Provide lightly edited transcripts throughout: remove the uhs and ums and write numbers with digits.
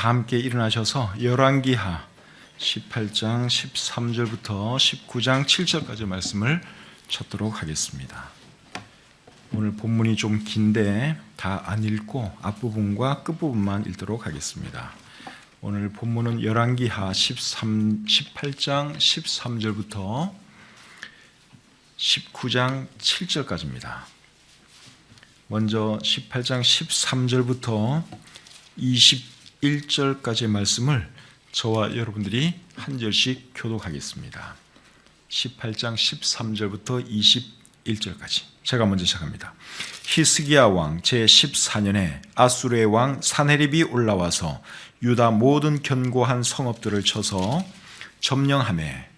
다 함께 일어나셔서 열왕기하 18장 13절부터 19장 7절까지 말씀을 찾도록 하겠습니다. 오늘 본문이 좀 긴데 다 안 읽고 앞부분과 끝부분만 읽도록 하겠습니다. 오늘 본문은 열왕기하 18장 13절부터 19장 7절까지입니다. 먼저 18장 13절부터 21절까지의 말씀을 저와 여러분들이 한 절씩 교독하겠습니다. 18장 13절부터 21절까지 제가 먼저 시작합니다. 히스기야 왕 제14년에 아수르의 왕 사네립이 올라와서 유다 모든 견고한 성읍들을 쳐서 점령하매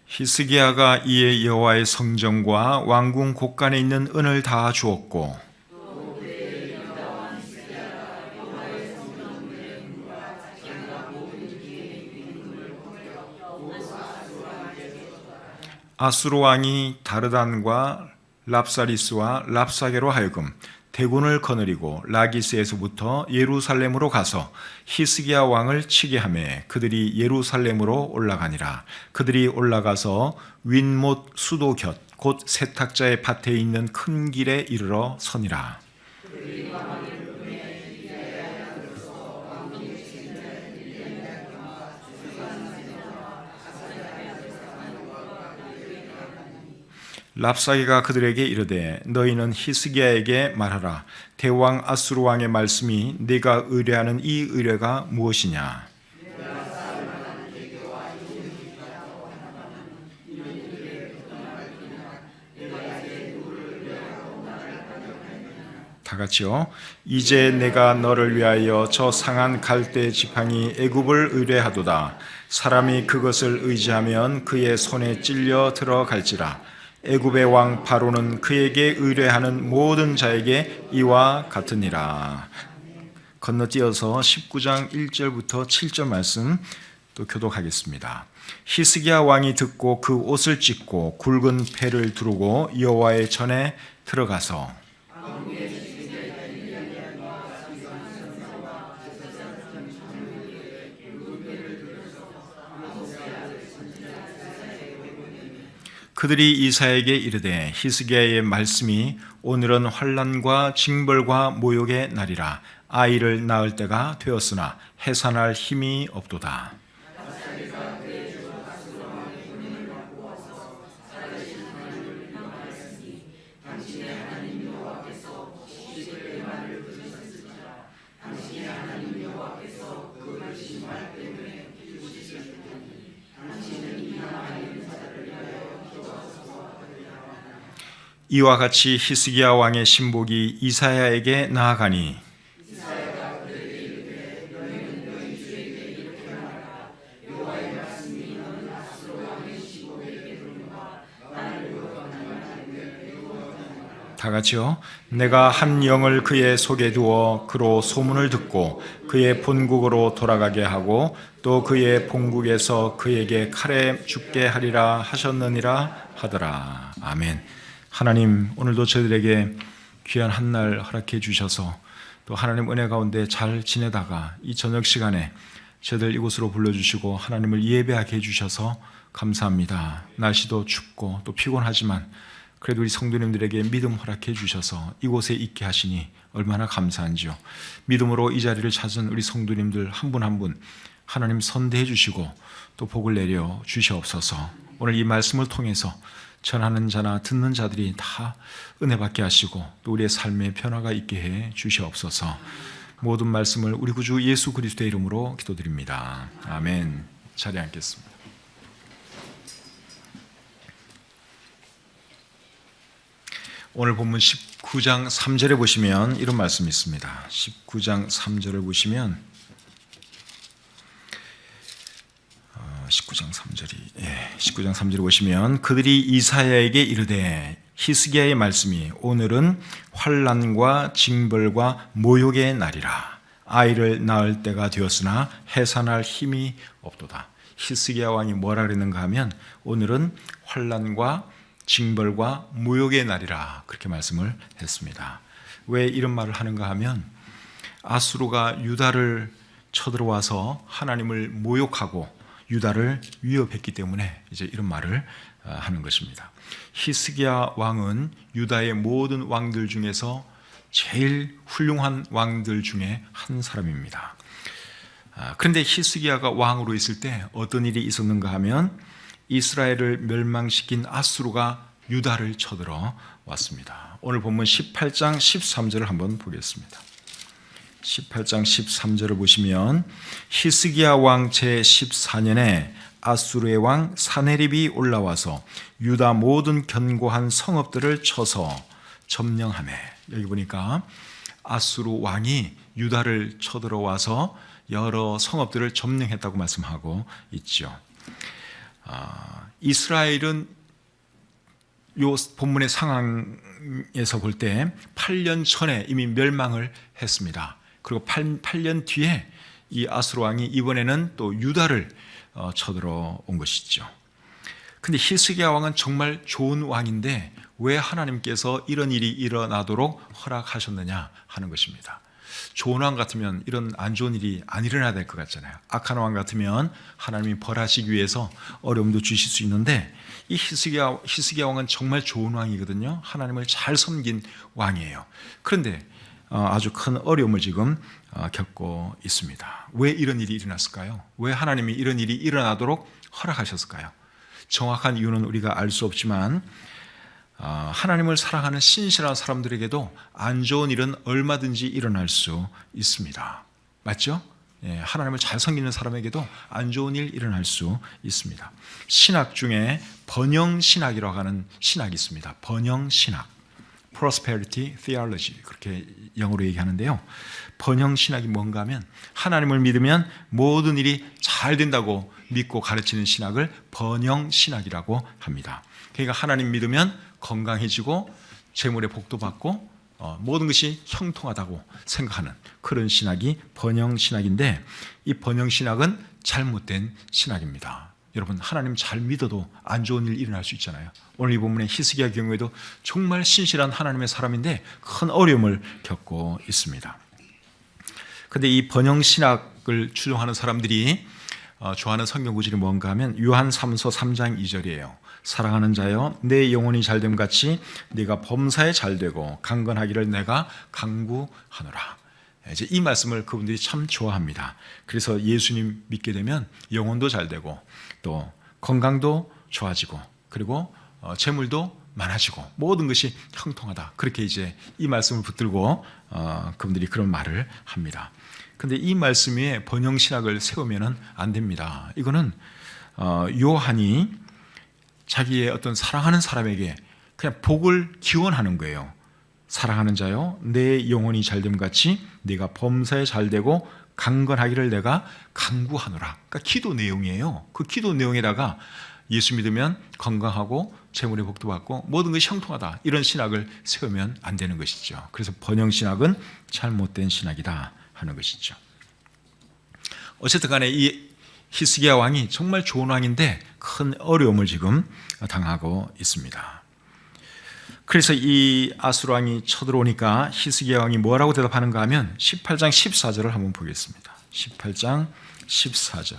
히스기야가 이에 여호와의 성전과 왕궁 곳간에 있는 은을 다 주었고 아수르 왕이 다르단과 랍사리스와 랍사게로 하여금 대군을 거느리고 라기스에서부터 예루살렘으로 가서 히스기야 왕을 치게 하매 그들이 예루살렘으로 올라가니라. 그들이 올라가서 윈못 수도 곁 곧 세탁자의 밭에 있는 큰 길에 이르러 서니라. 랍사게가 그들에게 이르되 너희는 히스기야에게 말하라. 대왕 아수르 왕의 말씀이 네가 의뢰하는 이 의뢰가 무엇이냐? 다 같이요. 이제 내가 너를 위하여 저 상한 갈대 지팡이 애굽을 의뢰하도다. 사람이 그것을 의지하면 그의 손에 찔려 들어갈지라. 애굽의 왕 바로는 그에게 의뢰하는 모든 자에게 이와 같으니라. 건너뛰어서 19장 1절부터 7절 말씀 또 교독하겠습니다. 히스기야 왕이 듣고 그 옷을 찢고 굵은 패를 두르고 여호와의 전에 들어가서 그들이 이사야에게 이르되 히스기야의 말씀이 오늘은 환난과 징벌과 모욕의 날이라. 아이를 낳을 때가 되었으나 해산할 힘이 없도다. 이와 같이 히스기야 왕의 신복이 이사야에게 나아가니 다 같이요. 내가 한 영을 그의 속에 두어 그로 소문을 듣고 그의 본국으로 돌아가게 하고 또 그의 본국에서 그에게 칼에 죽게 하리라 하셨느니라 하더라. 아멘. 하나님, 오늘도 저희들에게 귀한 한 날 허락해 주셔서 또 하나님 은혜 가운데 잘 지내다가 이 저녁 시간에 저희들 이곳으로 불러주시고 하나님을 예배하게 해주셔서 감사합니다. 날씨도 춥고 또 피곤하지만 그래도 우리 성도님들에게 믿음 허락해 주셔서 이곳에 있게 하시니 얼마나 감사한지요. 믿음으로 이 자리를 찾은 우리 성도님들 한 분 한 분 하나님 선대해 주시고 또 복을 내려 주시옵소서. 오늘 이 말씀을 통해서 전하는 자나 듣는 자들이 다 은혜 받게 하시고 또 우리의 삶에 변화가 있게 해 주시옵소서. 모든 말씀을 우리 구주 예수 그리스도의 이름으로 기도드립니다. 아멘. 자리에 앉겠습니다. 오늘 본문 19장 3절에 보시면 이런 말씀이 있습니다. 19장 3절을 보시면 19장 3절에 보시면 그들이 이사야에게 이르되 히스기야의 말씀이 오늘은 환난과 징벌과 모욕의 날이라. 아이를 낳을 때가 되었으나 해산할 힘이 없도다. 히스기야 왕이 뭐라 그랬는가 하면 오늘은 환난과 징벌과 모욕의 날이라 그렇게 말씀을 했습니다. 왜 이런 말을 하는가 하면 아수르가 유다를 쳐들어와서 하나님을 모욕하고 유다를 위협했기 때문에 이제 이런 말을 하는 것입니다. 히스기야 왕은 유다의 모든 왕들 중에서 제일 훌륭한 왕들 중에 한 사람입니다. 그런데 히스기야가 왕으로 있을 때 어떤 일이 있었는가 하면 이스라엘을 멸망시킨 아수르가 유다를 쳐들어 왔습니다. 오늘 본문 18장 13절을 한번 보겠습니다. 18장 13절을 보시면 히스기야 왕 제14년에 아수르의 왕 사네립이 올라와서 유다 모든 견고한 성읍들을 쳐서 점령하매. 여기 보니까 아수르 왕이 유다를 쳐들어와서 여러 성읍들을 점령했다고 말씀하고 있죠. 이스라엘은 요 본문의 상황에서 볼 때 8년 전에 이미 멸망을 했습니다. 그리고 8년 뒤에 이 아수르 왕이 이번에는 또 유다를 쳐들어온 것이죠. 근데 히스기야 왕은 정말 좋은 왕인데 왜 하나님께서 이런 일이 일어나도록 허락하셨느냐 하는 것입니다. 좋은 왕 같으면 이런 안 좋은 일이 안 일어나야 될 것 같잖아요. 악한 왕 같으면 하나님이 벌하시기 위해서 어려움도 주실 수 있는데 이 히스기야 왕은 정말 좋은 왕이거든요. 하나님을 잘 섬긴 왕이에요. 그런데 아주 큰 어려움을 지금 겪고 있습니다. 왜 이런 일이 일어났을까요? 왜 하나님이 이런 일이 일어나도록 허락하셨을까요? 정확한 이유는 우리가 알 수 없지만 하나님을 사랑하는 신실한 사람들에게도 안 좋은 일은 얼마든지 일어날 수 있습니다. 맞죠? 하나님을 잘 섬기는 사람에게도 안 좋은 일 일어날 수 있습니다. 신학 중에 번영신학이라고 하는 신학이 있습니다. 번영신학, Prosperity Theology 그렇게 영어로 얘기하는데요. 번영신학이 뭔가 하면 하나님을 믿으면 모든 일이 잘 된다고 믿고 가르치는 신학을 번영신학이라고 합니다. 그러니까 하나님 믿으면 건강해지고 재물의 복도 받고 모든 것이 형통하다고 생각하는 그런 신학이 번영신학인데 이 번영신학은 잘못된 신학입니다. 여러분 하나님 잘 믿어도 안 좋은 일 일어날 수 있잖아요. 오늘 이 본문의 히스기야 경우에도 정말 신실한 하나님의 사람인데 큰 어려움을 겪고 있습니다. 그런데 이 번영신학을 추종하는 사람들이 좋아하는 성경 구절이 뭔가 하면 요한 3서 3장 2절이에요. 사랑하는 자여 내 영혼이 잘됨 같이 네가 범사에 잘되고 강건하기를 내가 간구하노라. 이제 이 말씀을 그분들이 참 좋아합니다. 그래서 예수님 믿게 되면 영혼도 잘되고 또 건강도 좋아지고 그리고 재물도 많아지고 모든 것이 형통하다. 그렇게 이제 이 말씀을 붙들고 그분들이 그런 말을 합니다. 근데 이 말씀 위에 번영신학을 세우면 안 됩니다. 이거는 요한이 자기의 어떤 사랑하는 사람에게 그냥 복을 기원하는 거예요. 사랑하는 자여 내 영혼이 잘됨 같이 네가 범사에 잘되고 강건하기를 내가 간구하노라. 그러니까 기도 내용이에요. 그 기도 내용에다가 예수 믿으면 건강하고 재물의 복도 받고 모든 것이 형통하다. 이런 신학을 세우면 안 되는 것이죠. 그래서 번영신학은 잘못된 신학이다 하는 것이죠. 어쨌든 간에 이 히스기야 왕이 정말 좋은 왕인데 큰 어려움을 지금 당하고 있습니다. 그래서 이 아수르 왕이 쳐들어오니까 히스기야 왕이 뭐라고 대답하는가 하면 18장 14절을 한번 보겠습니다. 18장 14절.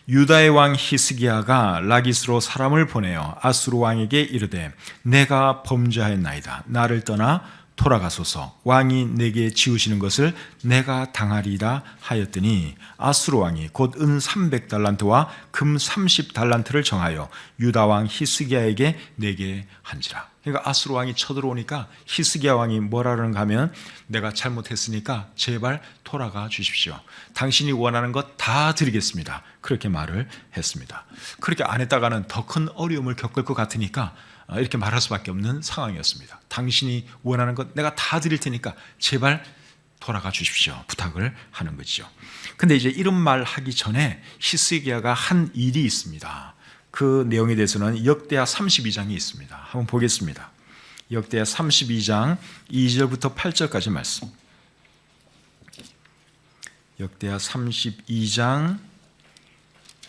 유다의 왕 히스기야가 라기스로 사람을 보내어 아수르 왕에게 이르되 내가 범죄하였나이다. 나를 떠나 돌아가소서. 왕이 내게 지우시는 것을 내가 당하리라 하였더니 아수르 왕이 곧 은 300달란트와 금 30달란트를 정하여 유다 왕 히스기야에게 내게 한지라. 그러니까 아수르 왕이 쳐들어오니까 히스기야 왕이 뭐라는가 하면 내가 잘못했으니까 제발 돌아가 주십시오. 당신이 원하는 것 다 드리겠습니다. 그렇게 말을 했습니다. 그렇게 안 했다가는 더 큰 어려움을 겪을 것 같으니까 이렇게 말할 수밖에 없는 상황이었습니다. 당신이 원하는 것 내가 다 드릴 테니까 제발 돌아가 주십시오. 부탁을 하는 거죠. 근데 이제 이런 말 하기 전에 히스기야가 한 일이 있습니다. 그 내용에 대해서는 역대하 32장이 있습니다. 한번 보겠습니다. 역대하 32장 2절부터 8절까지 말씀. 역대하 32장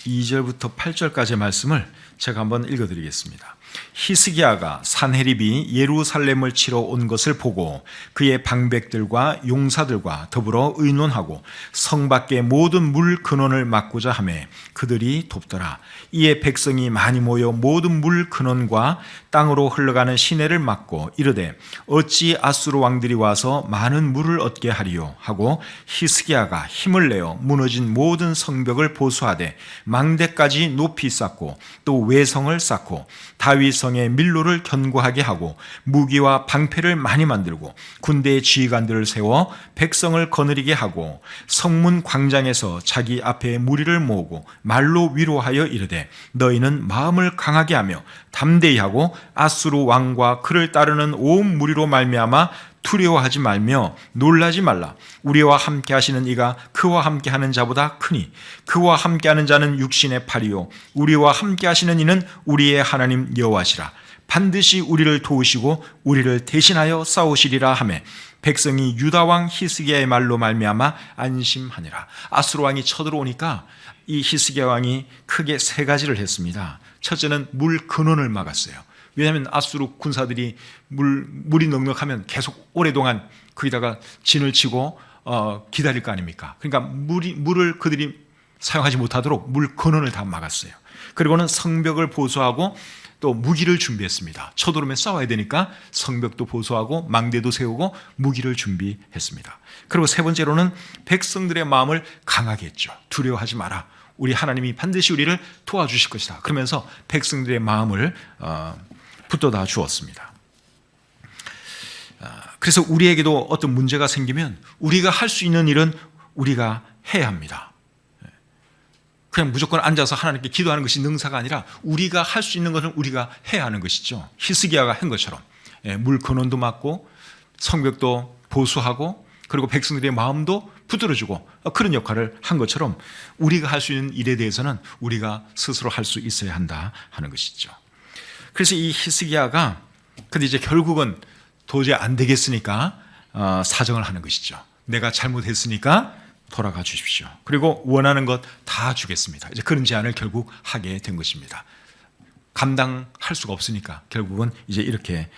2절부터 8절까지의 말씀을 제가 한번 읽어드리겠습니다. 히스기야가 산헤립이 예루살렘을 치러 온 것을 보고 그의 방백들과 용사들과 더불어 의논하고 성 밖의 모든 물 근원을 막고자 하매 그들이 돕더라. 이에 백성이 많이 모여 모든 물 근원과 땅으로 흘러가는 시내를 막고 이르되 어찌 아수르 왕들이 와서 많은 물을 얻게 하리요 하고 히스기야가 힘을 내어 무너진 모든 성벽을 보수하되 망대까지 높이 쌓고 또 외성을 쌓고 다윗 성의 밀로를 견고하게 하고 무기와 방패를 많이 만들고 군대의 지휘관들을 세워 백성을 거느리게 하고 성문 광장에서 자기 앞에 무리를 모으고 말로 위로하여 이르되 너희는 마음을 강하게 하며 담대히 하고 아수르 왕과 그를 따르는 온 무리로 말미암아 두려워하지 말며 놀라지 말라. 우리와 함께 하시는 이가 그와 함께 하는 자보다 크니 그와 함께 하는 자는 육신의 팔이요 우리와 함께 하시는 이는 우리의 하나님 여호와시라. 반드시 우리를 도우시고 우리를 대신하여 싸우시리라 하매 백성이 유다 왕 히스기야의 말로 말미암아 안심하니라. 아수르 왕이 쳐들어오니까 이 히스기야 왕이 크게 세 가지를 했습니다. 첫째는 물 근원을 막았어요. 왜냐하면 아수르 군사들이 물이 넉넉하면 계속 오랫동안 거기다가 진을 치고 기다릴 거 아닙니까? 그러니까 물을 그들이 사용하지 못하도록 물 근원을 다 막았어요. 그리고는 성벽을 보수하고 또 무기를 준비했습니다. 쳐들어오면 싸워야 되니까 성벽도 보수하고 망대도 세우고 무기를 준비했습니다. 그리고 세 번째로는 백성들의 마음을 강하게 했죠. 두려워하지 마라. 우리 하나님이 반드시 우리를 도와주실 것이다. 그러면서 백성들의 마음을 붙들어 주었습니다. 그래서 우리에게도 어떤 문제가 생기면 우리가 할 수 있는 일은 우리가 해야 합니다. 그냥 무조건 앉아서 하나님께 기도하는 것이 능사가 아니라 우리가 할 수 있는 것은 우리가 해야 하는 것이죠. 히스기야가 한 것처럼 물 근원도 막고 성벽도 보수하고 그리고 백성들의 마음도 붙들어주고 그런 역할을 한 것처럼 우리가 할 수 있는 일에 대해서는 우리가 스스로 할 수 있어야 한다 하는 것이죠. 그래서 이 히스기야가 근데 이제 결국은 도저히 안 되겠으니까 사정을 하는 것이죠. 내가 잘못했으니까 돌아가 주십시오. 그리고 원하는 것 다 주겠습니다. 이제 그런 제안을 결국 하게 된 것입니다. 감당할 수가 없으니까 결국은 이제 이렇게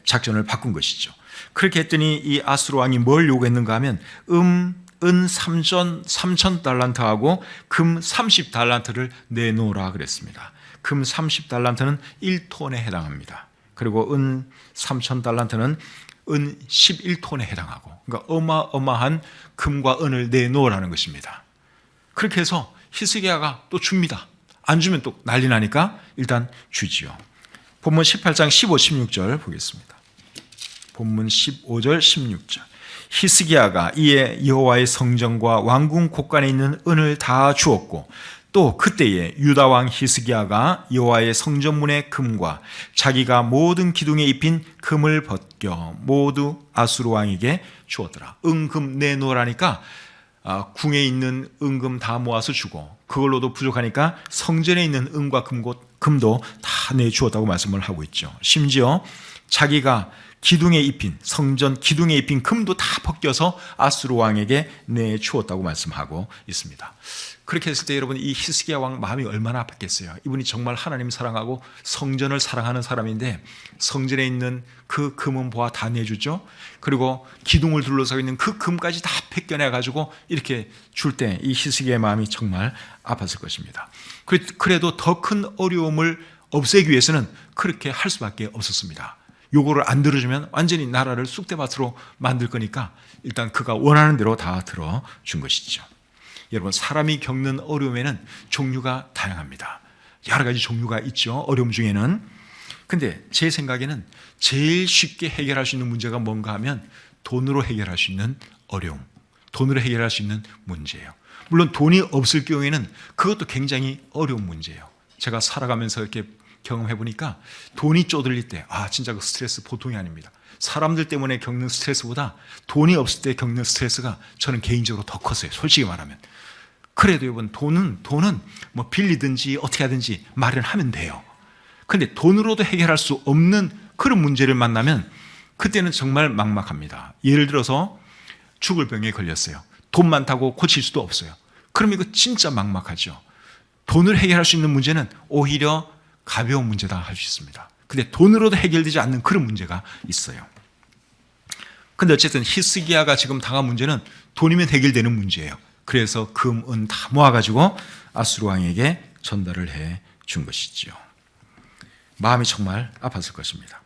작전을 바꾼 것이죠. 그렇게 했더니 이 아수르 왕이 뭘 요구했는가 하면 은 3천 달란트하고 금 30달란트를 내놓으라 그랬습니다. 금 30달란트는 1톤에 해당합니다. 그리고 은 3천 달란트는 은 11톤에 해당하고 그러니까 어마어마한 금과 은을 내놓으라는 것입니다. 그렇게 해서 히스기야가 또 줍니다. 안 주면 또 난리 나니까 일단 주지요. 본문 18장 15, 16절 보겠습니다. 본문 15절, 16절. 히스기야가 이에 여호와의 성전과 왕궁 곳간에 있는 은을 다 주었고 또 그때에 유다 왕 히스기야가 여호와의 성전문의 금과 자기가 모든 기둥에 입힌 금을 벗겨 모두 아수르 왕에게 주었더라. 은금 내놓으라니까 궁에 있는 은금 다 모아서 주고 그걸로도 부족하니까 성전에 있는 은과 금도 다 내주었다고 말씀을 하고 있죠. 심지어 자기가 기둥에 입힌 성전 기둥에 입힌 금도 다 벗겨서 아수르 왕에게 내주었다고 말씀하고 있습니다. 그렇게 했을 때 여러분 이 히스기야 왕 마음이 얼마나 아팠겠어요. 이분이 정말 하나님 사랑하고 성전을 사랑하는 사람인데 성전에 있는 그 금은 보아 다 내주죠. 그리고 기둥을 둘러싸고 있는 그 금까지 다 벗겨내가지고 이렇게 줄 때 이 히스기야의 마음이 정말 아팠을 것입니다. 그래도 더 큰 어려움을 없애기 위해서는 그렇게 할 수밖에 없었습니다. 요거를 안 들어주면 완전히 나라를 쑥대밭으로 만들 거니까 일단 그가 원하는 대로 다 들어준 것이죠. 여러분 사람이 겪는 어려움에는 종류가 다양합니다. 여러 가지 종류가 있죠. 어려움 중에는. 근데 제 생각에는 제일 쉽게 해결할 수 있는 문제가 뭔가 하면 돈으로 해결할 수 있는 어려움, 돈으로 해결할 수 있는 문제예요. 물론 돈이 없을 경우에는 그것도 굉장히 어려운 문제예요. 제가 살아가면서 이렇게 경험해 보니까 돈이 쪼들릴 때 진짜 그 스트레스 보통이 아닙니다. 사람들 때문에 겪는 스트레스보다 돈이 없을 때 겪는 스트레스가 저는 개인적으로 더 컸어요. 솔직히 말하면. 그래도 여러분 돈은 뭐 빌리든지 어떻게 하든지 마련하면 돼요. 그런데 돈으로도 해결할 수 없는 그런 문제를 만나면 그때는 정말 막막합니다. 예를 들어서 죽을 병에 걸렸어요. 돈 많다고 고칠 수도 없어요. 그럼 이거 진짜 막막하죠. 돈을 해결할 수 있는 문제는 오히려 가벼운 문제다 할 수 있습니다. 근데 돈으로도 해결되지 않는 그런 문제가 있어요. 근데 어쨌든 히스기야가 지금 당한 문제는 돈이면 해결되는 문제예요. 그래서 금, 은 다 모아가지고 아수르 왕에게 전달을 해 준 것이지요. 마음이 정말 아팠을 것입니다.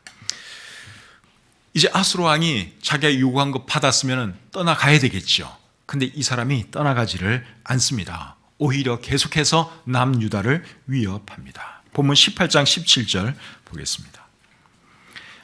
이제 아수르 왕이 자기가 요구한 거 받았으면 떠나가야 되겠죠. 근데 이 사람이 떠나가지를 않습니다. 오히려 계속해서 남유다를 위협합니다. 본문 18장 17절 보겠습니다.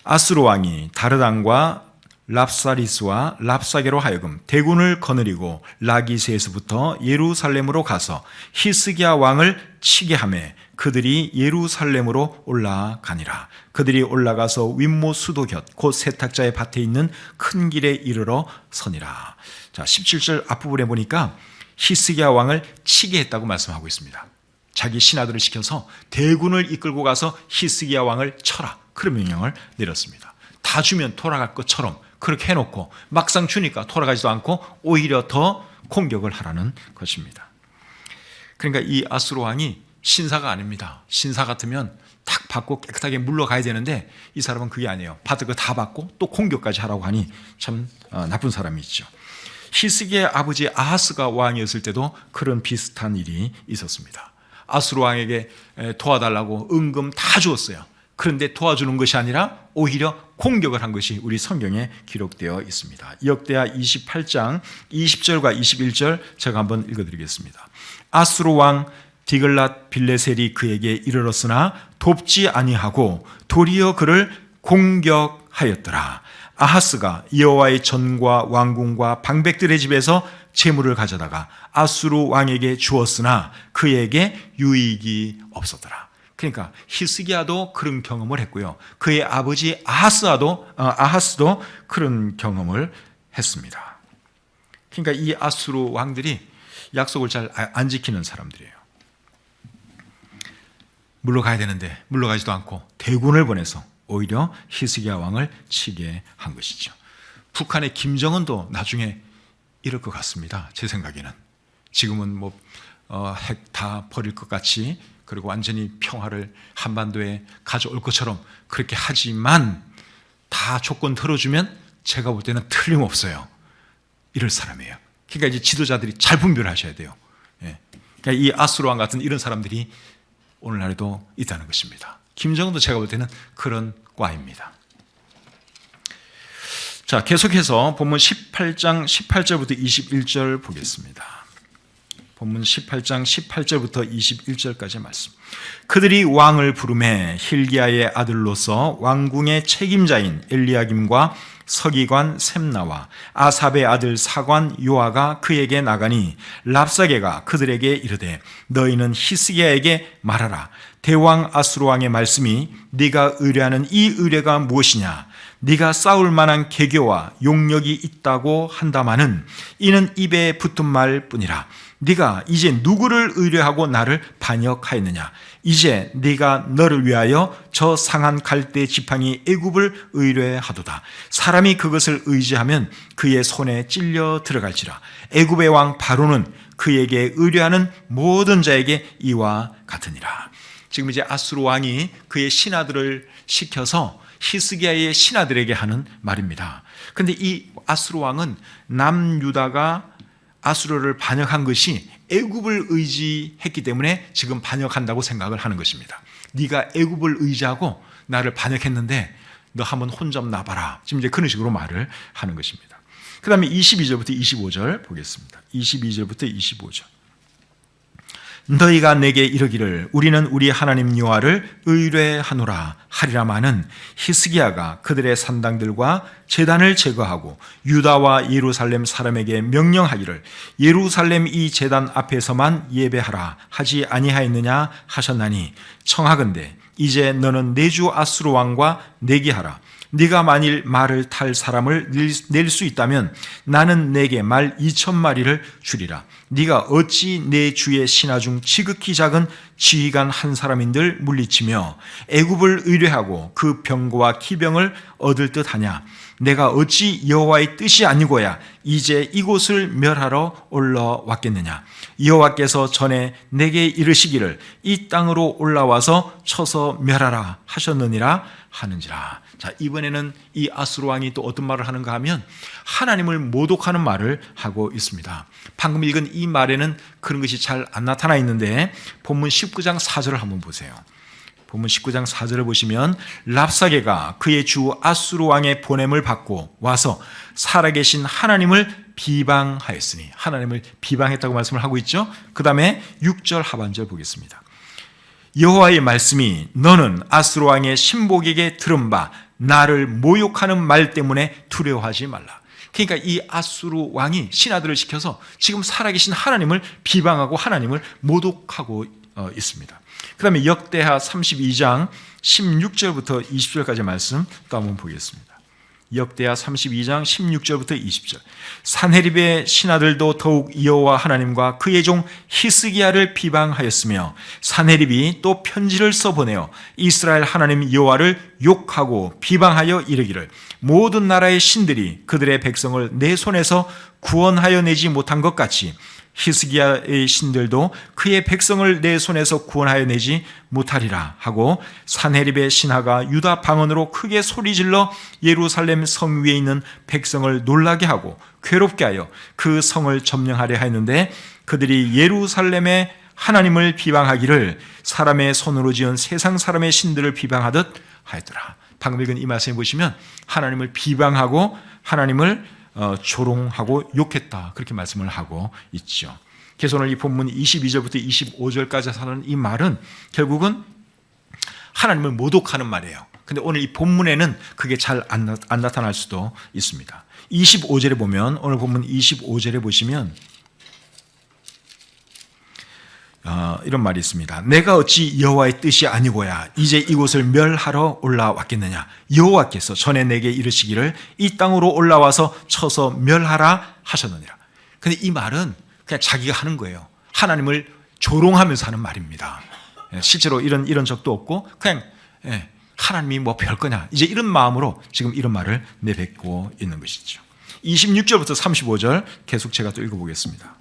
아수르 왕이 다르단과 랍사리스와 랍사게로 하여금 대군을 거느리고 라기스에서부터 예루살렘으로 가서 히스기야 왕을 치게 하매 그들이 예루살렘으로 올라가니라. 그들이 올라가서 윗모 수도 곁 곧 세탁자의 밭에 있는 큰 길에 이르러 서니라. 자, 17절 앞부분에 보니까 히스기야 왕을 치게 했다고 말씀하고 있습니다. 자기 신하들을 시켜서 대군을 이끌고 가서 히스기야 왕을 쳐라. 그런 명령을 내렸습니다. 다 주면 돌아갈 것처럼 그렇게 해놓고 막상 주니까 돌아가지도 않고 오히려 더 공격을 하라는 것입니다. 그러니까 이 아수르 왕이 신사가 아닙니다. 신사 같으면 딱 받고 깨끗하게 물러가야 되는데 이 사람은 그게 아니에요. 받을 거 다 받고 또 공격까지 하라고 하니 참 나쁜 사람이죠. 히스기야의 아버지 아하스가 왕이었을 때도 그런 비슷한 일이 있었습니다. 아수르 왕에게 도와달라고 은금 다 주었어요. 그런데 도와주는 것이 아니라 오히려 공격을 한 것이 우리 성경에 기록되어 있습니다. 역대하 28장 20절과 21절 제가 한번 읽어드리겠습니다. 아수르 왕 디글랏 빌레셀이 그에게 이르렀으나 돕지 아니하고 도리어 그를 공격하였더라. 아하스가 여호와의 전과 왕궁과 방백들의 집에서 재물을 가져다가 아수르 왕에게 주었으나 그에게 유익이 없었더라. 그러니까 히스기야도 그런 경험을 했고요. 그의 아버지 아하스도 그런 경험을 했습니다. 그러니까 이 아수르 왕들이 약속을 잘 안 지키는 사람들이에요. 물러가야 되는데 물러가지도 않고 대군을 보내서 오히려 히스기야 왕을 치게 한 것이죠. 북한의 김정은도 나중에 이럴 것 같습니다. 제 생각에는 지금은 핵 다 버릴 것 같이 그리고 완전히 평화를 한반도에 가져올 것처럼 그렇게 하지만 다 조건 들어주면 제가 볼 때는 틀림없어요. 이럴 사람이에요. 그러니까 이제 지도자들이 잘 분별하셔야 돼요. 그러니까 이 아수르 왕 같은 이런 사람들이 오늘날에도 있다는 것입니다. 김정은도 제가 볼 때는 그런 과입니다. 자, 계속해서 본문 18장 18절부터 21절 보겠습니다. 본문 18장 18절부터 21절까지 말씀. 그들이 왕을 부르매 hil기야의 아들로서 왕궁의 책임자인 엘리야김과 서기관 셈나와 아삽의 아들 사관 요아가 그에게 나가니 랍사게가 그들에게 이르되 너희는 히스기야에게 말하라. 대왕 아수르 왕의 말씀이 네가 의뢰하는 이 의뢰가 무엇이냐? 네가 싸울 만한 계교와 용력이 있다고 한다마는 이는 입에 붙은 말뿐이라. 네가 이제 누구를 의뢰하고 나를 반역하였느냐? 이제 네가 너를 위하여 저 상한 갈대 지팡이 애굽을 의뢰하도다. 사람이 그것을 의지하면 그의 손에 찔려 들어갈지라. 애굽의 왕 바로는 그에게 의뢰하는 모든 자에게 이와 같으니라. 지금 이제 아수르 왕이 그의 신하들을 시켜서 히스기야의 신하들에게 하는 말입니다. 그런데 이 아수르 왕은 남유다가 아수르를 반역한 것이 애굽을 의지했기 때문에 지금 반역한다고 생각을 하는 것입니다. 네가 애굽을 의지하고 나를 반역했는데 너 한번 혼 좀 나봐라. 지금 이제 그런 식으로 말을 하는 것입니다. 그 다음에 22절부터 25절 보겠습니다. 22절부터 25절. 너희가 내게 이르기를 우리는 우리 하나님 여호와를 의뢰하노라 하리라마는 히스기야가 그들의 산당들과 제단을 제거하고 유다와 예루살렘 사람에게 명령하기를 예루살렘 이 제단 앞에서만 예배하라 하지 아니하였느냐 하셨나니 청하건대 이제 너는 내 주 아수르 왕과 내기하라. 네가 만일 말을 탈 사람을 낼 수 있다면 나는 내게 말 2,000마리를 주리라. 네가 어찌 내 주의 신하 중 지극히 작은 지휘관 한 사람인들 물리치며 애굽을 의뢰하고 그 병거와 기병을 얻을 듯하냐? 내가 어찌 여호와의 뜻이 아니고야 이제 이곳을 멸하러 올라왔겠느냐? 여호와께서 전에 내게 이르시기를 이 땅으로 올라와서 쳐서 멸하라 하셨느니라 하는지라. 자, 이번에는 이 아수르 왕이 또 어떤 말을 하는가 하면 하나님을 모독하는 말을 하고 있습니다. 방금 읽은 이 말에는 그런 것이 잘 안 나타나 있는데 본문 19장 4절을 한번 보세요. 본문 19장 4절을 보시면 랍사게가 그의 주 아수르 왕의 보냄을 받고 와서 살아계신 하나님을 비방하였으니, 하나님을 비방했다고 말씀을 하고 있죠. 그 다음에 6절 하반절 보겠습니다. 여호와의 말씀이 너는 아수르 왕의 신복에게 들은 바 나를 모욕하는 말 때문에 두려워하지 말라. 그러니까 이 아수르 왕이 신하들을 시켜서 지금 살아계신 하나님을 비방하고 하나님을 모독하고 있습니다. 그 다음에 역대하 32장 16절부터 20절까지 말씀 또 한번 보겠습니다. 역대하 32장 16절부터 20절. 산헤립의 신하들도 더욱 여호와 하나님과 그의 종 히스기야를 비방하였으며 산헤립이 또 편지를 써보내어 이스라엘 하나님 여호와를 욕하고 비방하여 이르기를 모든 나라의 신들이 그들의 백성을 내 손에서 구원하여 내지 못한 것 같이 히스기야의 신들도 그의 백성을 내 손에서 구원하여 내지 못하리라 하고 산헤립의 신하가 유다 방언으로 크게 소리질러 예루살렘 성 위에 있는 백성을 놀라게 하고 괴롭게 하여 그 성을 점령하려 하였는데 그들이 예루살렘의 하나님을 비방하기를 사람의 손으로 지은 세상 사람의 신들을 비방하듯 하였더라. 방금 읽은 이 말씀을 보시면 하나님을 비방하고 하나님을 조롱하고 욕했다, 그렇게 말씀을 하고 있죠. 그래서 오늘 이 본문 22절부터 25절까지 하는 이 말은 결국은 하나님을 모독하는 말이에요. 근데 오늘 이 본문에는 그게 잘 안 나타날 수도 있습니다. 25절에 보면, 오늘 본문 25절에 보시면 이런 말이 있습니다. 내가 어찌 여호와의 뜻이 아니고야 이제 이곳을 멸하러 올라왔겠느냐? 여호와께서 전에 내게 이르시기를 이 땅으로 올라와서 쳐서 멸하라 하셨느니라. 근데 이 말은 그냥 자기가 하는 거예요. 하나님을 조롱하면서 하는 말입니다. 실제로 이런 적도 없고 그냥 하나님이 뭐 별거냐, 이제 이런 마음으로 지금 이런 말을 내뱉고 있는 것이죠. 26절부터 35절 계속 제가 또 읽어보겠습니다.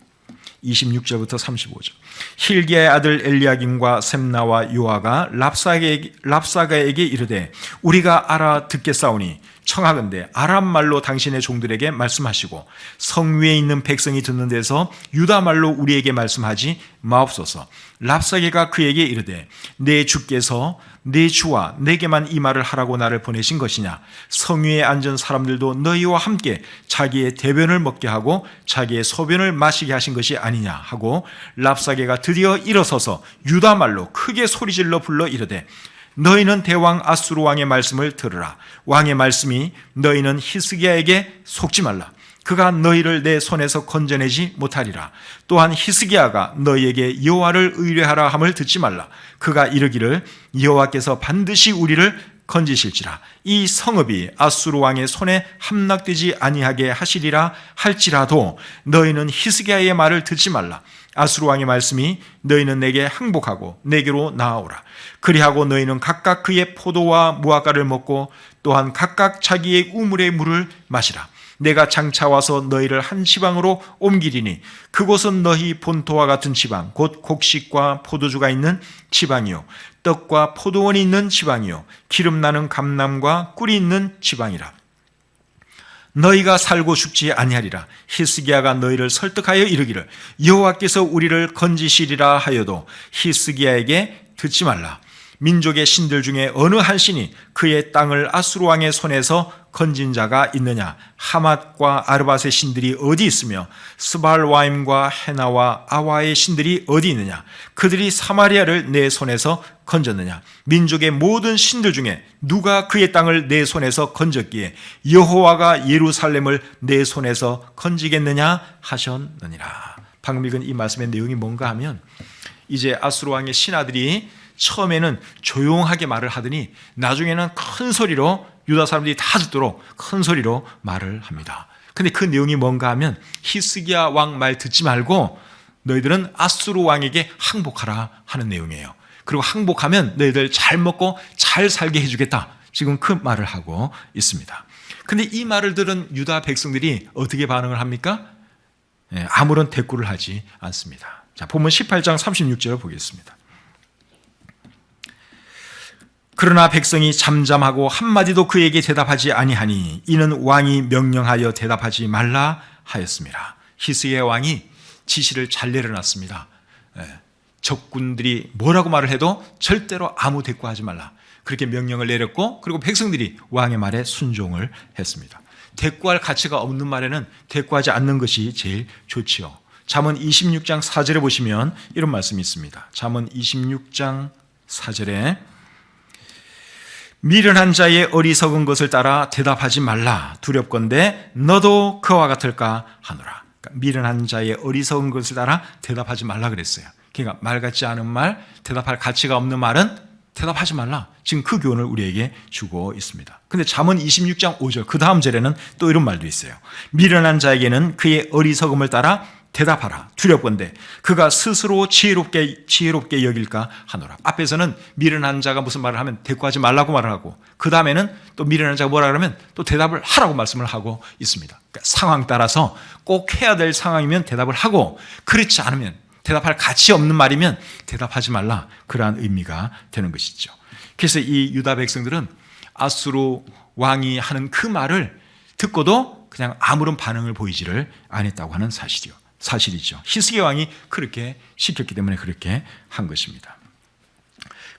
26절부터 35절. 힐기야의 아들 엘리야김과 셈나와 요아가 랍사가에게 이르되 우리가 알아듣겠사오니 청하건대 아람 말로 당신의 종들에게 말씀하시고 성 위에 있는 백성이 듣는 데서 유다 말로 우리에게 말씀하지 마옵소서. 랍사게가 그에게 이르되 내 주께서 내 주와 내게만 이 말을 하라고 나를 보내신 것이냐? 성 위에 앉은 사람들도 너희와 함께 자기의 대변을 먹게 하고 자기의 소변을 마시게 하신 것이 아니냐 하고 랍사게가 드디어 일어서서 유다 말로 크게 소리질러 불러 이르되 너희는 대왕 아수르 왕의 말씀을 들으라. 왕의 말씀이 너희는 히스기야에게 속지 말라. 그가 너희를 내 손에서 건져내지 못하리라. 또한 히스기야가 너희에게 여호와를 의뢰하라 함을 듣지 말라. 그가 이르기를 여호와께서 반드시 우리를 건지실지라. 이 성읍이 아수르 왕의 손에 함락되지 아니하게 하시리라 할지라도 너희는 히스기야의 말을 듣지 말라. 아수르 왕의 말씀이 너희는 내게 항복하고 내게로 나아오라. 그리하고 너희는 각각 그의 포도와 무화과를 먹고 또한 각각 자기의 우물의 물을 마시라. 내가 장차 와서 너희를 한 지방으로 옮기리니 그곳은 너희 본토와 같은 지방 곧 곡식과 포도주가 있는 지방이요 떡과 포도원이 있는 지방이요 기름 나는 감람과 꿀이 있는 지방이라. 너희가 살고 죽지 아니하리라. 히스기야가 너희를 설득하여 이르기를 여호와께서 우리를 건지시리라 하여도 히스기야에게 듣지 말라. 민족의 신들 중에 어느 한 신이 그의 땅을 아수르 왕의 손에서 건진 자가 있느냐? 하맛과 아르밧의 신들이 어디 있으며 스발와임과 헤나와 아와의 신들이 어디 있느냐? 그들이 사마리아를 내 손에서 건졌느냐? 민족의 모든 신들 중에 누가 그의 땅을 내 손에서 건졌기에 여호와가 예루살렘을 내 손에서 건지겠느냐 하셨느니라. 방금 읽은 이 말씀의 내용이 뭔가 하면 이제 아수르 왕의 신하들이 처음에는 조용하게 말을 하더니 나중에는 큰 소리로 유다 사람들이 다 듣도록 큰 소리로 말을 합니다. 근데 그 내용이 뭔가 하면 히스기야 왕 말 듣지 말고 너희들은 아수르 왕에게 항복하라 하는 내용이에요. 그리고 항복하면 너희들 잘 먹고 잘 살게 해주겠다. 지금 그 말을 하고 있습니다. 근데 이 말을 들은 유다 백성들이 어떻게 반응을 합니까? 아무런 대꾸를 하지 않습니다. 자, 본문 18장 36절을 보겠습니다. 그러나 백성이 잠잠하고 한마디도 그에게 대답하지 아니하니 이는 왕이 명령하여 대답하지 말라 하였습니다. 히스기야 왕이 지시를 잘 내려놨습니다. 적군들이 뭐라고 말을 해도 절대로 아무 대꾸하지 말라. 그렇게 명령을 내렸고, 그리고 백성들이 왕의 말에 순종을 했습니다. 대꾸할 가치가 없는 말에는 대꾸하지 않는 것이 제일 좋지요. 잠언 26장 4절에 보시면 이런 말씀이 있습니다. 잠언 26장 4절에 미련한 자의 어리석은 것을 따라 대답하지 말라. 두렵건대 너도 그와 같을까 하노라. 그러니까 미련한 자의 어리석은 것을 따라 대답하지 말라 그랬어요. 그러니까 말 같지 않은 말, 대답할 가치가 없는 말은 대답하지 말라. 지금 그 교훈을 우리에게 주고 있습니다. 근데 잠언 26장 5절 그 다음 절에는 또 이런 말도 있어요. 미련한 자에게는 그의 어리석음을 따라 대답하라. 두렵건대 그가 스스로 지혜롭게 여길까 하노라. 앞에서는 미련한 자가 무슨 말을 하면 대꾸하지 말라고 말을 하고, 그 다음에는 또 미련한 자가 뭐라 그러면 또 대답을 하라고 말씀을 하고 있습니다. 그러니까 상황 따라서 꼭 해야 될 상황이면 대답을 하고, 그렇지 않으면 대답할 가치 없는 말이면 대답하지 말라. 그러한 의미가 되는 것이죠. 그래서 이 유다 백성들은 아수르 왕이 하는 그 말을 듣고도 그냥 아무런 반응을 보이지를 않았다고 하는 사실이죠. 히스기야 왕이 그렇게 시켰기 때문에 그렇게 한 것입니다.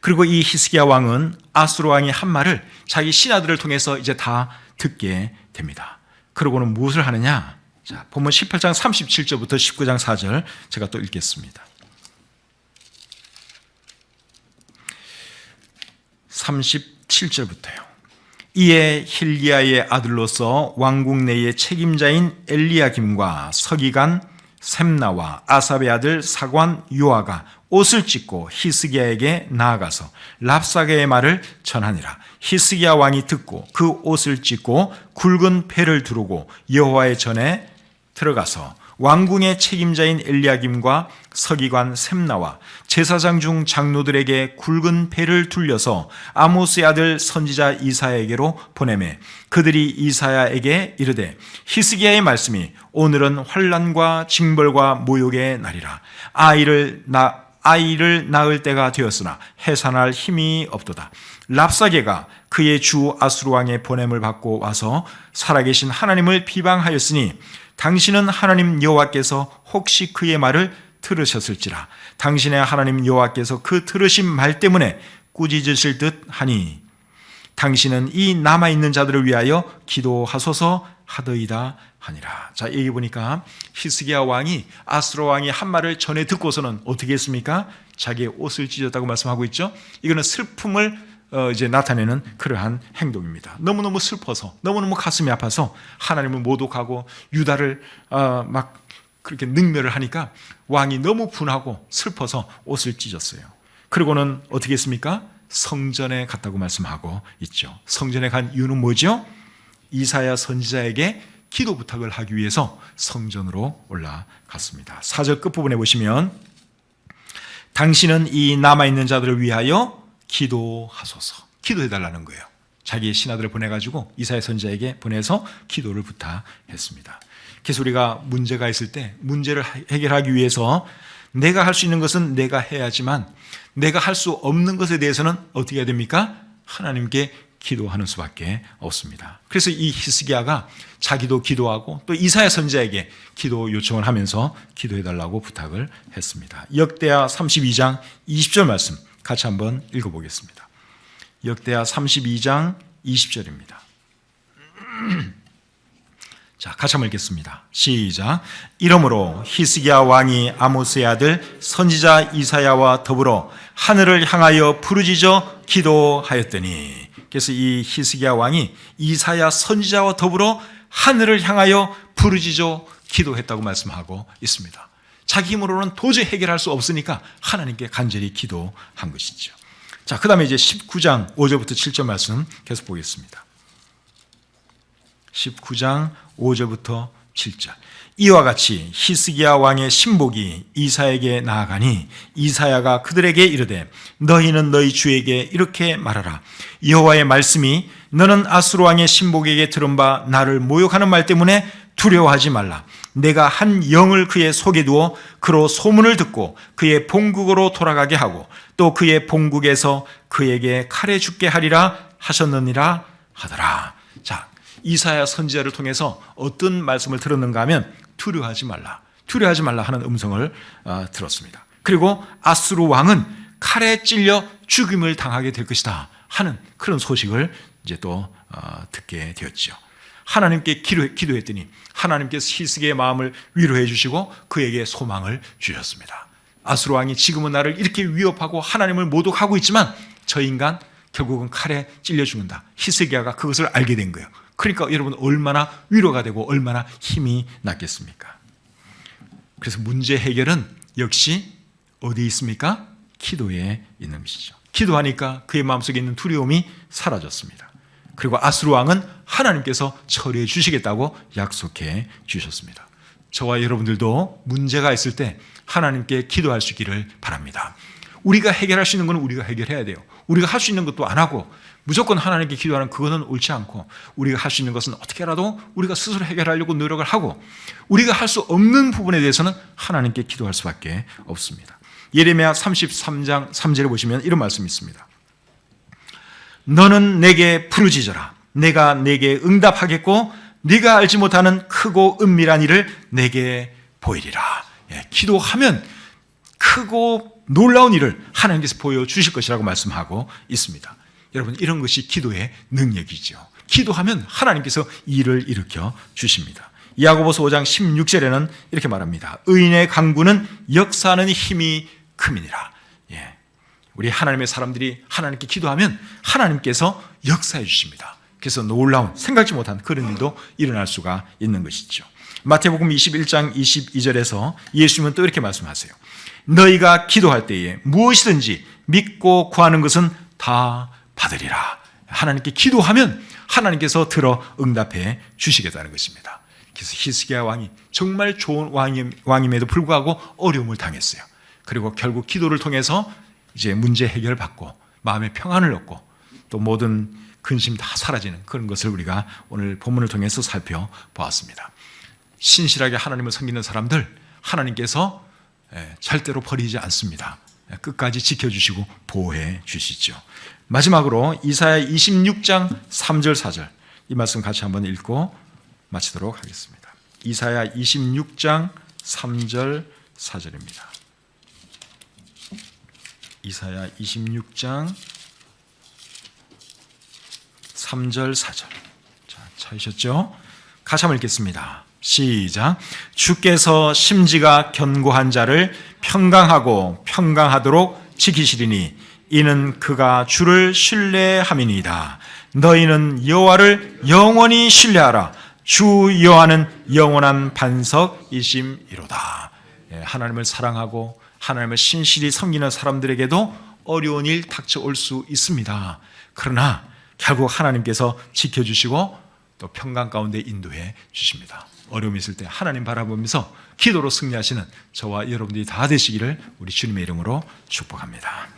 그리고 이 히스기야 왕은 아수르 왕이 한 말을 자기 신하들을 통해서 이제 다 듣게 됩니다. 그러고는 무엇을 하느냐? 자, 본문 18장 37절부터 19장 4절 제가 또 읽겠습니다. 37절부터요. 이에 힐기야의 아들로서 왕궁 내의 책임자인 엘리야김과 서기관 셈나와 아삽의 아들 사관 요아가 옷을 찢고 히스기야에게 나아가서 랍사게의 말을 전하니라. 히스기야 왕이 듣고 그 옷을 찢고 굵은 패를 두르고 여호와의 전에 들어가서 왕궁의 책임자인 엘리야김과 서기관 셈나와 제사장 중 장로들에게 굵은 패를 둘려서 아모스의 아들 선지자 이사야에게로 보내매 그들이 이사야에게 이르되 히스기야의 말씀이 오늘은 환난과 징벌과 모욕의 날이라. 아이를 낳을 때가 되었으나 해산할 힘이 없도다. 랍사게가 그의 주 아수르 왕의 보냄을 받고 와서 살아계신 하나님을 비방하였으니 당신은 하나님 여호와께서 혹시 그의 말을 들으셨을지라. 당신의 하나님 여호와께서 그 들으신 말 때문에 꾸짖으실 듯 하니 당신은 이 남아있는 자들을 위하여 기도하소서 하더이다 하니라. 자, 여기 보니까 히스기야 왕이 아수르 왕이 한 말을 전해 듣고서는 어떻게 했습니까? 자기의 옷을 찢었다고 말씀하고 있죠. 이거는 슬픔을 이제 나타내는 그러한 행동입니다. 너무너무 슬퍼서, 너무너무 가슴이 아파서 하나님을 모독하고 유다를 막 그렇게 능멸을 하니까 왕이 너무 분하고 슬퍼서 옷을 찢었어요. 그리고는 어떻게 했습니까? 성전에 갔다고 말씀하고 있죠. 성전에 간 이유는 뭐죠? 이사야 선지자에게 기도 부탁을 하기 위해서 성전으로 올라갔습니다. 4절 끝부분에 보시면 당신은 이 남아있는 자들을 위하여 기도하소서. 기도해달라는 거예요. 자기의 신하들을 보내가지고 이사야 선지자에게 보내서 기도를 부탁했습니다. 그래서 우리가 문제가 있을 때 문제를 해결하기 위해서 내가 할 수 있는 것은 내가 해야지만 내가 할 수 없는 것에 대해서는 어떻게 해야 됩니까? 하나님께 기도하는 수밖에 없습니다. 그래서 이 히스기야가 자기도 기도하고 또 이사야 선지자에게 기도 요청을 하면서 기도해달라고 부탁을 했습니다. 역대하 32장 20절 말씀 같이 한번 읽어보겠습니다. 역대하 32장 20절입니다. 자, 같이 한번 읽겠습니다. 시작. 이러므로 히스기야 왕이 아모스의 아들 선지자 이사야와 더불어 하늘을 향하여 부르짖어 기도하였더니, 그래서 이 히스기야 왕이 이사야 선지자와 더불어 하늘을 향하여 부르짖어 기도했다고 말씀하고 있습니다. 자기 힘으로는 도저히 해결할 수 없으니까 하나님께 간절히 기도한 것이죠. 자, 그 다음에 이제 19장 5절부터 7절 말씀 계속 보겠습니다. 19장 5절부터 7절. 이와 같이 히스기야 왕의 신복이 이사야에게 나아가니 이사야가 그들에게 이르되 너희는 너희 주에게 이렇게 말하라. 여호와의 말씀이 너는 아수르 왕의 신복에게 들은 바 나를 모욕하는 말 때문에 두려워하지 말라. 내가 한 영을 그의 속에 두어 그로 소문을 듣고 그의 본국으로 돌아가게 하고 또 그의 본국에서 그에게 칼에 죽게 하리라 하셨느니라 하더라. 자, 이사야 선지자를 통해서 어떤 말씀을 들었는가 하면 두려워하지 말라 하는 음성을 들었습니다. 그리고 아수르 왕은 칼에 찔려 죽임을 당하게 될 것이다 하는 그런 소식을 이제 또 듣게 되었죠. 하나님께 기도했더니 하나님께서 히스기야의 마음을 위로해 주시고 그에게 소망을 주셨습니다. 아수르 왕이 지금은 나를 이렇게 위협하고 하나님을 모독하고 있지만 저 인간 결국은 칼에 찔려 죽는다. 히스기야가 그것을 알게 된 거예요. 그러니까 여러분 얼마나 위로가 되고 얼마나 힘이 났겠습니까? 그래서 문제 해결은 역시 어디에 있습니까? 기도에 있는 것이죠. 기도하니까 그의 마음속에 있는 두려움이 사라졌습니다. 그리고 아수르 왕은 하나님께서 처리해 주시겠다고 약속해 주셨습니다. 저와 여러분들도 문제가 있을 때 하나님께 기도할 수 있기를 바랍니다. 우리가 해결할 수 있는 건 우리가 해결해야 돼요. 우리가 할 수 있는 것도 안 하고 무조건 하나님께 기도하는 그거는 옳지 않고 우리가 할 수 있는 것은 어떻게라도 우리가 스스로 해결하려고 노력을 하고 우리가 할 수 없는 부분에 대해서는 하나님께 기도할 수밖에 없습니다. 예레미야 33장 3절에 보시면 이런 말씀이 있습니다. 너는 내게 부르짖어라. 내가 내게 응답하겠고 네가 알지 못하는 크고 은밀한 일을 내게 보이리라. 기도하면 크고 놀라운 일을 하나님께서 보여주실 것이라고 말씀하고 있습니다. 여러분 이런 것이 기도의 능력이죠. 기도하면 하나님께서 일을 일으켜 주십니다. 야고보서 5장 16절에는 이렇게 말합니다. 의인의 강구는 역사하는 힘이 큼이니라. 우리 하나님의 사람들이 하나님께 기도하면 하나님께서 역사해 주십니다. 그래서 놀라운 생각지 못한 그런 일도 일어날 수가 있는 것이죠. 마태복음 21장 22절에서 예수님은 또 이렇게 말씀하세요. 너희가 기도할 때에 무엇이든지 믿고 구하는 것은 다 받으리라. 하나님께 기도하면 하나님께서 들어 응답해 주시겠다는 것입니다. 그래서 히스기야 왕이 정말 좋은 왕임에도 불구하고 어려움을 당했어요. 그리고 결국 기도를 통해서 이제 문제 해결받고 마음의 평안을 얻고 또 모든 근심 다 사라지는 그런 것을 우리가 오늘 본문을 통해서 살펴보았습니다. 신실하게 하나님을 섬기는 사람들 하나님께서 절대로 버리지 않습니다. 끝까지 지켜주시고 보호해 주시죠. 마지막으로 이사야 26장 3절 4절 이 말씀 같이 한번 읽고 마치도록 하겠습니다. 이사야 26장 3절 4절입니다. 이사야 26장 3절 4절. 자, 찾으셨죠? 같이 한번 읽겠습니다. 시작. 주께서 심지가 견고한 자를 평강하도록 지키시리니 이는 그가 주를 신뢰함이니이다. 너희는 여호와를 영원히 신뢰하라. 주 여호와는 영원한 반석이심이로다. 하나님을 사랑하고 하나님을 신실히 섬기는 사람들에게도 어려운 일 닥쳐올 수 있습니다. 그러나 결국 하나님께서 지켜주시고 또 평강 가운데 인도해 주십니다. 어려움이 있을 때 하나님 바라보면서 기도로 승리하시는 저와 여러분들이 다 되시기를 우리 주님의 이름으로 축복합니다.